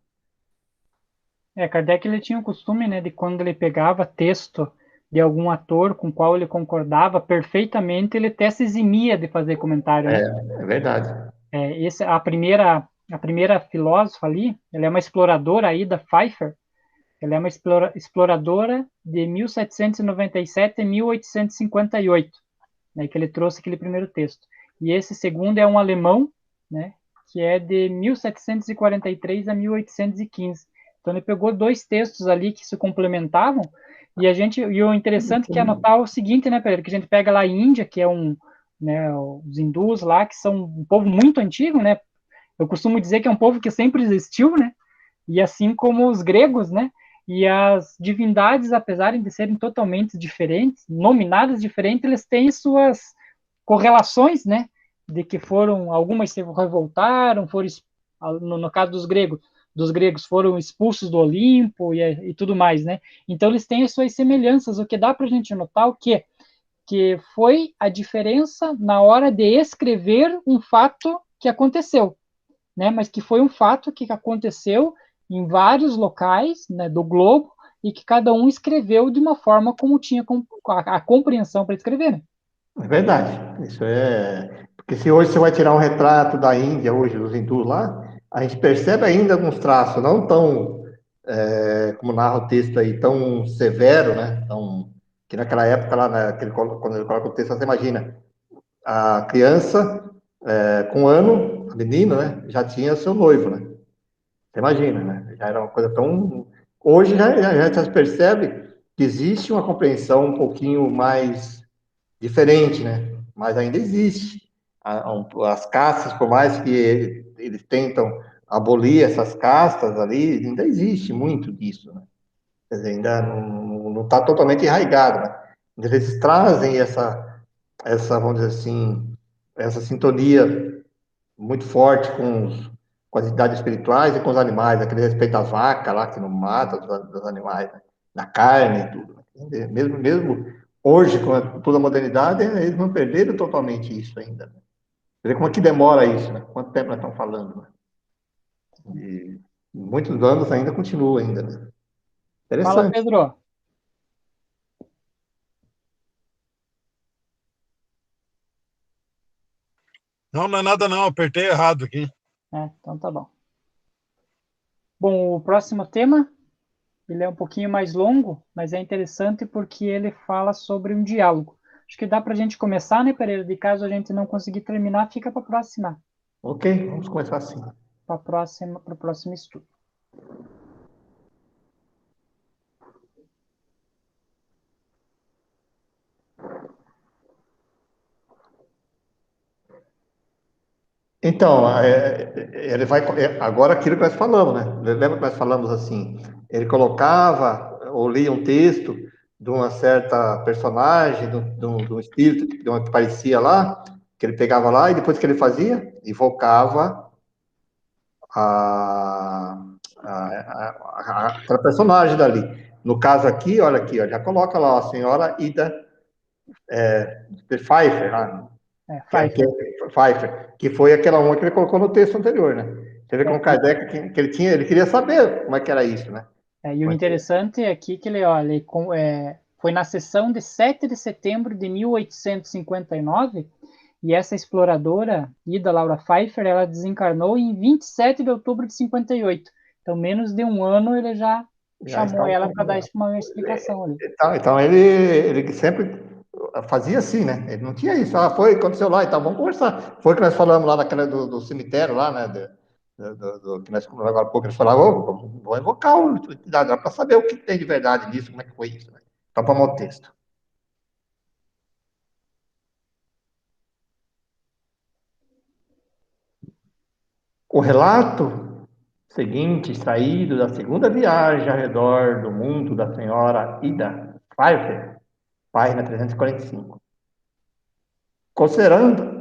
Kardec ele tinha o costume, né, de quando ele pegava texto de algum ator com o qual ele concordava perfeitamente, ele até se eximia de fazer comentário. Né? É verdade. A primeira filósofa ali, ela é uma exploradora, a Ida Pfeiffer, ela é uma exploradora de 1797 a 1858, né, que ele trouxe aquele primeiro texto. E esse segundo é um alemão, né, que é de 1743 a 1815. Então ele pegou dois textos ali que se complementavam, e o interessante é anotar o seguinte, né, Pedro, que a gente pega lá a Índia, que é né, os hindus lá, que são um povo muito antigo, né, eu costumo dizer que é um povo que sempre existiu, né, e assim como os gregos, né, e as divindades, apesar de serem totalmente diferentes, nominadas diferentes, eles têm suas correlações, né, de que algumas se revoltaram, no caso dos gregos foram expulsos do Olimpo e tudo mais, né? Então eles têm as suas semelhanças, o que dá para a gente notar o quê? Que foi a diferença na hora de escrever um fato que aconteceu, né? Mas que foi um fato que aconteceu em vários locais, né, do globo e que cada um escreveu de uma forma como tinha a compreensão para escrever, né? É verdade. Isso é. Porque se hoje você vai tirar um retrato da Índia, hoje, dos hindus lá, a gente percebe ainda alguns traços, não tão, como narra o texto aí, tão severo, né? Que naquela época, lá, né, quando ele coloca o texto, você imagina, a criança, com 1 ano, a menina, né, já tinha seu noivo, né? Você imagina, né? Já era uma coisa tão. Hoje já se percebe que existe uma compreensão um pouquinho mais diferente, né? Mas ainda existe. As castas, por mais que eles tentam abolir essas castas ali, ainda existe muito disso, né? Quer dizer, ainda não está totalmente enraizado, né? Eles trazem vamos dizer assim, essa sintonia muito forte com as entidades espirituais e com os animais, aquele respeito à vaca lá, que não mata dos animais, né? Na carne e tudo. Né? Mesmo hoje, com toda a modernidade, eles não perderam totalmente isso ainda. Né? Quer dizer, como é que demora isso? Né? Quanto tempo nós estamos falando? Né? E muitos anos ainda continua ainda. Né? Fala, Pedro. Não é nada não, apertei errado aqui. Então tá bom. Bom, o próximo tema, ele é um pouquinho mais longo, mas é interessante porque ele fala sobre um diálogo. Acho que dá para a gente começar, né, Pereira? De caso a gente não conseguir terminar, fica para a próxima. Ok, vamos começar assim. Para o próximo estudo. Então, ele vai. Agora aquilo que nós falamos, né? Lembra que nós falamos assim? Ele colocava ou lia um texto de uma certa personagem, de um espírito, de uma que parecia lá, que ele pegava lá, e depois que ele fazia, invocava aquela personagem dali. No caso aqui, olha aqui, ó, já coloca lá a senhora Ida Pfeiffer, lá, Pfeiffer, que foi aquela uma que ele colocou no texto anterior, né? Você vê com Kardec que ele queria saber como é que era isso, né? E o interessante é aqui que ele, olha, foi na sessão de 7 de setembro de 1859, e essa exploradora, Ida Laura Pfeiffer, ela desencarnou em 27 de outubro de 58. Então, menos de um ano, ele já chamou ela para dar uma explicação ali. Então ele sempre fazia assim, né? Ele não tinha isso. Foi, aconteceu lá e tal, vamos conversar. Foi que nós falamos lá naquela do cemitério lá, né? Que nós agora há pouco eles falavam, vou invocar o entidade para saber o que tem de verdade nisso, como é que foi isso, né? Então, vamos ao texto. O relato seguinte, extraído da segunda viagem ao redor do mundo da senhora Ida Pfeiffer, página 345. Considerando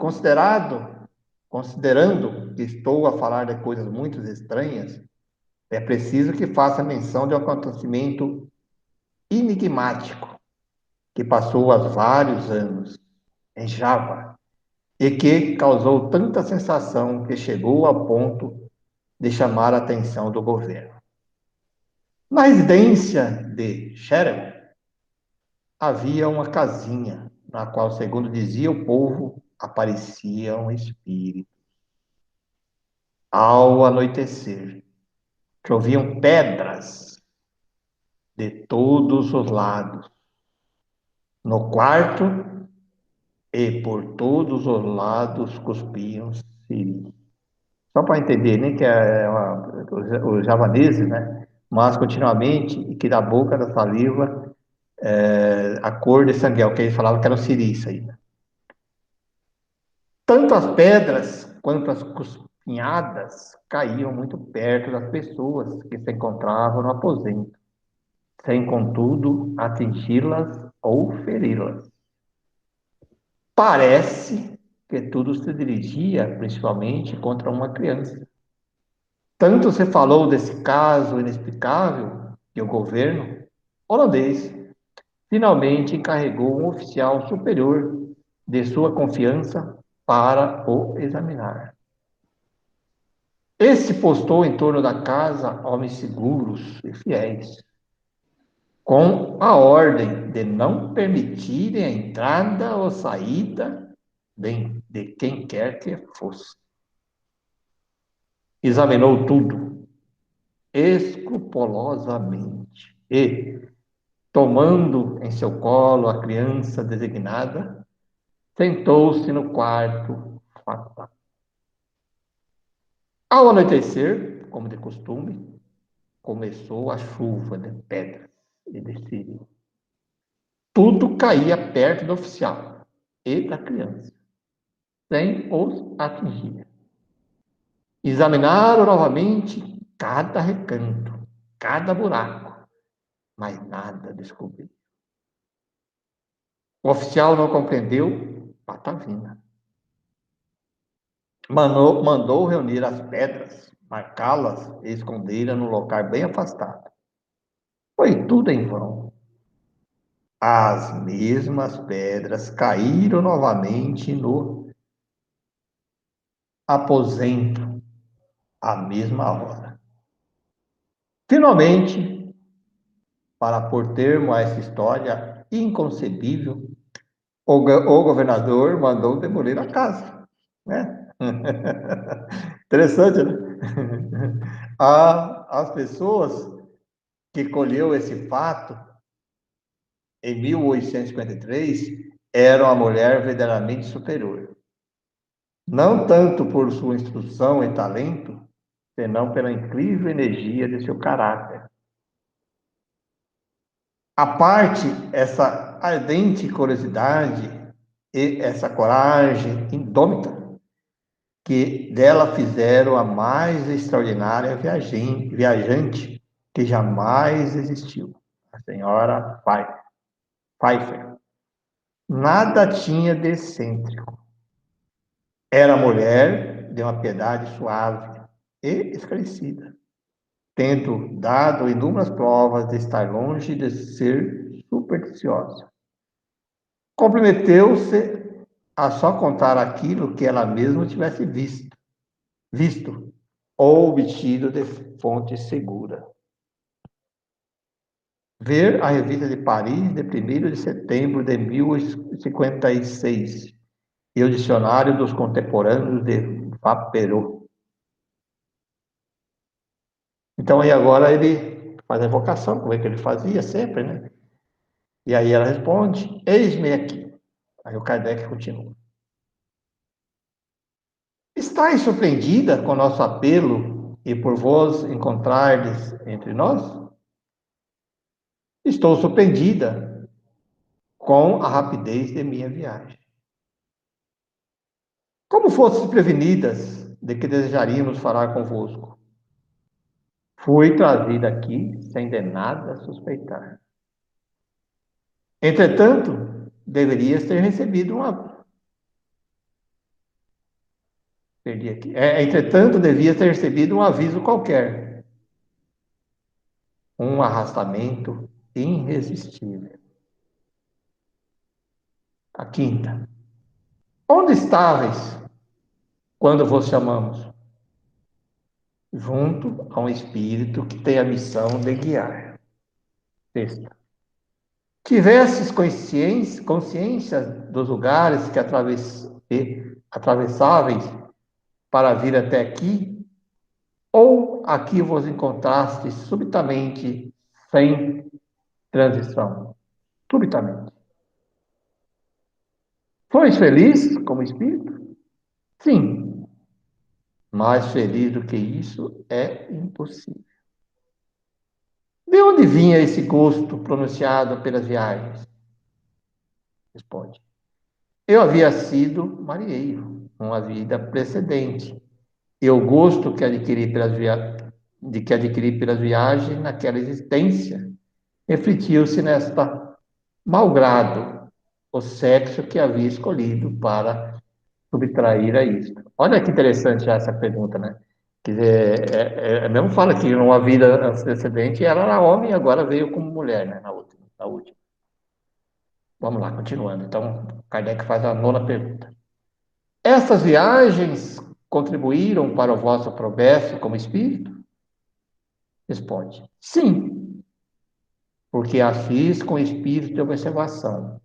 que estou a falar de coisas muito estranhas, é preciso que faça menção de um acontecimento enigmático que passou há vários anos em Java e que causou tanta sensação que chegou ao ponto de chamar a atenção do governo. Na residência de Xerem havia uma casinha na qual, segundo dizia o povo, apareciam espíritos. Ao anoitecer, choviam pedras de todos os lados, no quarto e por todos os lados cuspiam siris. Só para entender, né, que os javaneses, né, mas continuamente, e que da boca da saliva, a cor de sanguel, que eles falavam que era o siri, isso aí. Né? Tanto as pedras quanto as cuspinhadas caíam muito perto das pessoas que se encontravam no aposento, sem, contudo, atingi-las ou feri-las. Parece que tudo se dirigia principalmente contra uma criança. Tanto se falou desse caso inexplicável que o governo holandês finalmente encarregou um oficial superior de sua confiança para o examinar. Esse postou em torno da casa homens seguros e fiéis, com a ordem de não permitirem a entrada ou saída de quem quer que fosse. Examinou tudo escrupulosamente e, tomando em seu colo a criança designada, sentou-se no quarto fatal. Ao anoitecer, como de costume, começou a chuva de pedras e de siri. Tudo caía perto do oficial e da criança, sem os atingir. Examinaram novamente cada recanto, cada buraco, mas nada descobriu. O oficial não compreendeu patavina. Mandou reunir as pedras, marcá-las e escondê-las num local bem afastado. Foi tudo em vão. As mesmas pedras caíram novamente no aposento, à mesma hora. Finalmente, para pôr termo a essa história inconcebível, o governador mandou demolir a casa, né? Interessante, né? As pessoas que colheu esse fato em 1853 eram a mulher verdadeiramente superior, não tanto por sua instrução e talento, senão pela incrível energia de seu caráter. A parte essa ardente curiosidade e essa coragem indômita que dela fizeram a mais extraordinária viajante que jamais existiu, a senhora Pfeiffer. Nada tinha de excêntrico. Era mulher de uma piedade suave e esclarecida, tendo dado inúmeras provas de estar longe de ser supersticiosa. Comprometeu-se a só contar aquilo que ela mesma tivesse visto ou obtido de fonte segura. Ver a revista de Paris de 1º de setembro de 1056 e o dicionário dos contemporâneos de Vapereau. Então, aí agora ele faz a invocação, como é que ele fazia sempre, né? E aí ela responde, eis-me aqui. Aí o Kardec continua. Estais surpreendida com nosso apelo e por vos encontrardes entre nós? Estou surpreendida com a rapidez de minha viagem. Como fostes prevenidas de que desejaríamos falar convosco? Fui trazida aqui sem de nada suspeitar. Entretanto, deverias ter recebido uma... Perdi aqui. Entretanto, devias ter recebido um aviso qualquer. Um arrastamento irresistível. A quinta. Onde estáveis quando vos chamamos? Junto a um espírito que tem a missão de guiar. Sexta. Tivesses consciência dos lugares que atravessáveis para vir até aqui, ou aqui vos encontrastes subitamente sem transição? Subitamente. Sois feliz como espírito? Sim. Mais feliz do que isso é impossível. De onde vinha esse gosto pronunciado pelas viagens? Responde. Eu havia sido marinheiro, uma vida precedente. E o gosto que adquiri pelas viagens naquela existência refletiu-se nesta malgrado o sexo que havia escolhido para subtrair a isto. Olha que interessante já essa pergunta, né? Quer dizer, mesmo fala que numa vida antecedente ela era homem e agora veio como mulher, né? Na última. Vamos lá, continuando. Então, Kardec faz a 9ª pergunta. Essas viagens contribuíram para o vosso progresso como espírito? Responde. Sim, porque as fiz com espírito de observação,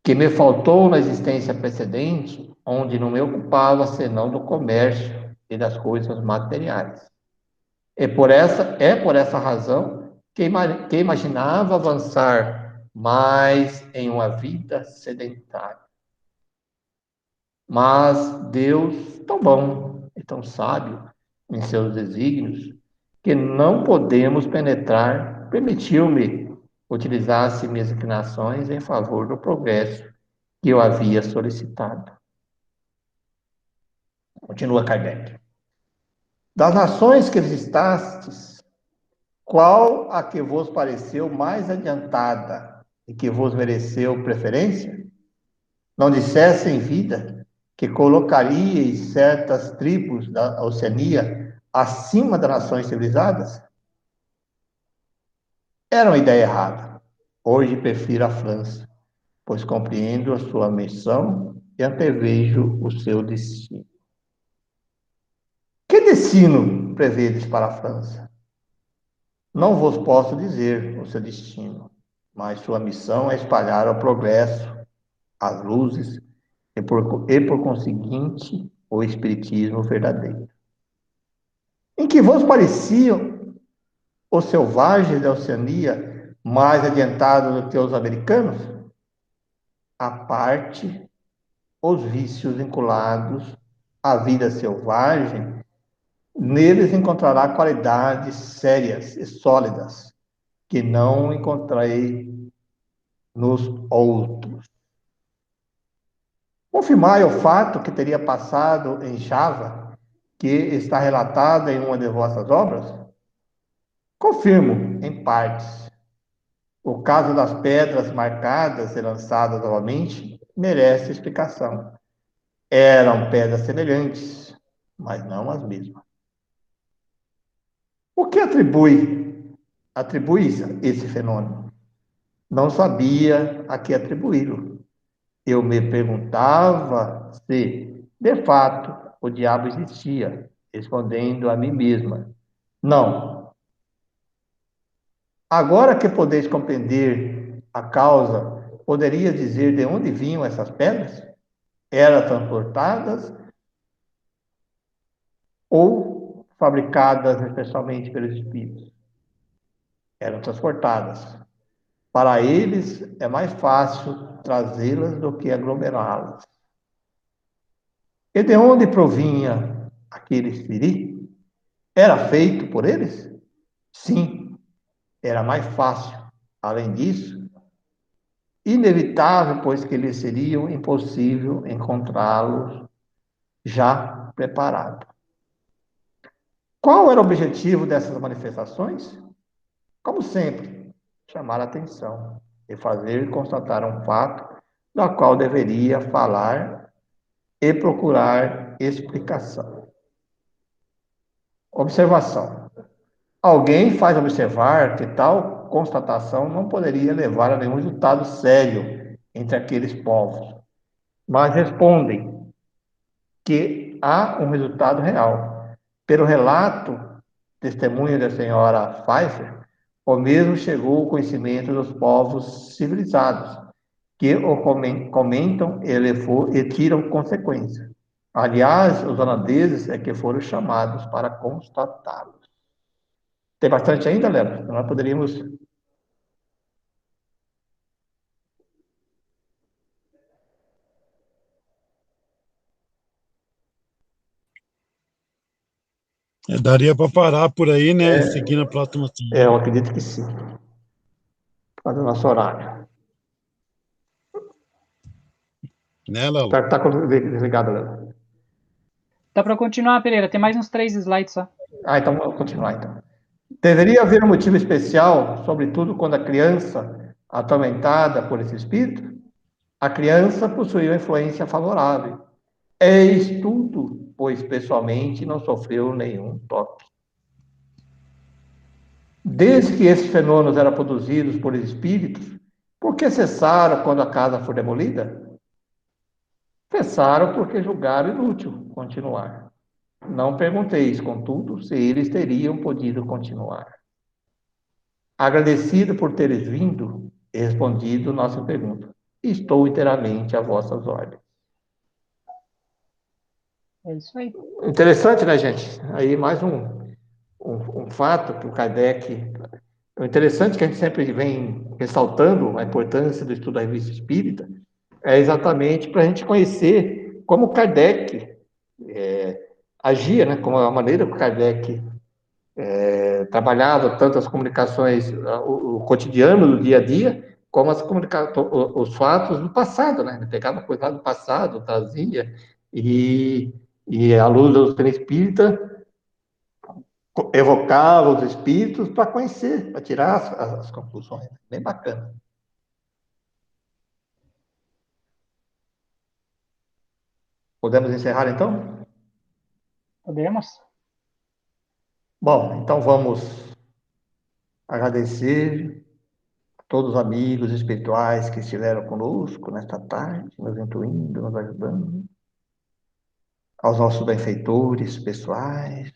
que me faltou na existência precedente, onde não me ocupava senão do comércio e das coisas materiais. É por essa razão que imaginava avançar mais em uma vida sedentária. Mas Deus, tão bom e tão sábio em seus desígnios, que não podemos penetrar, permitiu-me utilizar minhas inclinações em favor do progresso que eu havia solicitado. Continua Kardec. Das nações que vistastes, qual a que vos pareceu mais adiantada e que vos mereceu preferência? Não dissesse em vida que colocaríeis certas tribos da Oceania acima das nações civilizadas? Era uma ideia errada. Hoje prefiro a França, pois compreendo a sua missão e antevejo o seu destino. Que destino prevedes para a França? Não vos posso dizer o seu destino, mas sua missão é espalhar o progresso, as luzes por conseguinte, o espiritismo verdadeiro. Em que vos pareciam os selvagens da Oceania mais adiantados do que os americanos? A parte os vícios vinculados à vida selvagem, neles encontrará qualidades sérias e sólidas que não encontrei nos outros. Confirmai o fato que teria passado em Java, que está relatado em uma de vossas obras? Confirmo, em partes. O caso das pedras marcadas e lançadas novamente merece explicação. Eram pedras semelhantes, mas não as mesmas. O que atribui esse fenômeno? Não sabia a que atribuí-lo. Eu me perguntava se, de fato, o diabo existia, respondendo a mim mesma: não. Agora que podeis compreender a causa, poderia dizer de onde vinham essas pedras? Eram transportadas ou fabricadas especialmente pelos espíritos? Eram transportadas. Para eles é mais fácil trazê-las do que aglomerá-las. E de onde provinha aquele espírito? Era feito por eles? Sim, era mais fácil. Além disso, inevitável, pois que lhes seria impossível encontrá-los já preparados. Qual era o objetivo dessas manifestações? Como sempre, chamar a atenção e fazer constatar um fato do qual deveria falar e procurar explicação. Observação. Alguém faz observar que tal constatação não poderia levar a nenhum resultado sério entre aqueles povos, mas respondem que há um resultado real. Pelo relato, testemunho da senhora Pfeiffer, o mesmo chegou ao conhecimento dos povos civilizados, que o comentam e tiram consequência. Aliás, os holandeses é que foram chamados para constatá-lo. Tem bastante ainda, Léo? Nós poderíamos. Daria para parar por aí, né? Seguindo a próxima. Eu acredito que sim. Por causa do nosso horário. Né, Léo? Tá desligado, Léo. Dá para continuar, Pereira. Tem mais uns 3 slides só. Então vamos continuar, então. Deveria haver um motivo especial, sobretudo quando a criança, atormentada por esse espírito, a criança possuía influência favorável. Eis tudo, pois pessoalmente não sofreu nenhum toque. Desde que esses fenômenos eram produzidos por espíritos, por que cessaram quando a casa for demolida? Cessaram porque julgaram inútil continuar. Não pergunteis, contudo, se eles teriam podido continuar. Agradecido por teres vindo e respondido nossa pergunta. Estou inteiramente a vossas ordens. É isso aí. Interessante, né, gente? Aí mais um fato que o Kardec... O interessante que a gente sempre vem ressaltando a importância do estudo da revista espírita é exatamente para a gente conhecer como Kardec agia, né? Como a maneira que o Kardec trabalhava tanto as comunicações, o cotidiano do dia a dia, como os fatos do passado, né? Ele pegava coisa do passado, trazia, e à luz da doutrina espírita, evocava os espíritos para conhecer, para tirar as conclusões. Bem bacana. Podemos encerrar, então? Podemos? Bom, então vamos agradecer a todos os amigos espirituais que estiveram conosco nesta tarde, nos intuindo, nos ajudando, aos nossos benfeitores pessoais,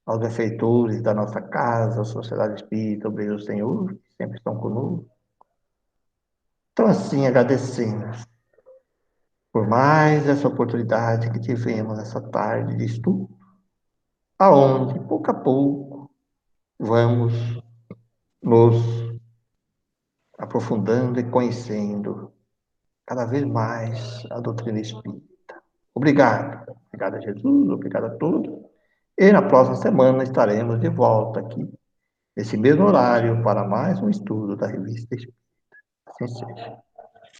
aos benfeitores da nossa casa, a Sociedade Espírita, Obreiros do Senhor, que sempre estão conosco. Então, assim, agradecemos por mais essa oportunidade que tivemos nessa tarde de estudo, aonde, pouco a pouco, vamos nos aprofundando e conhecendo cada vez mais a doutrina espírita. Obrigado. Obrigado a Jesus, obrigado a todos. E na próxima semana estaremos de volta aqui, nesse mesmo horário, para mais um estudo da Revista Espírita. Assim seja.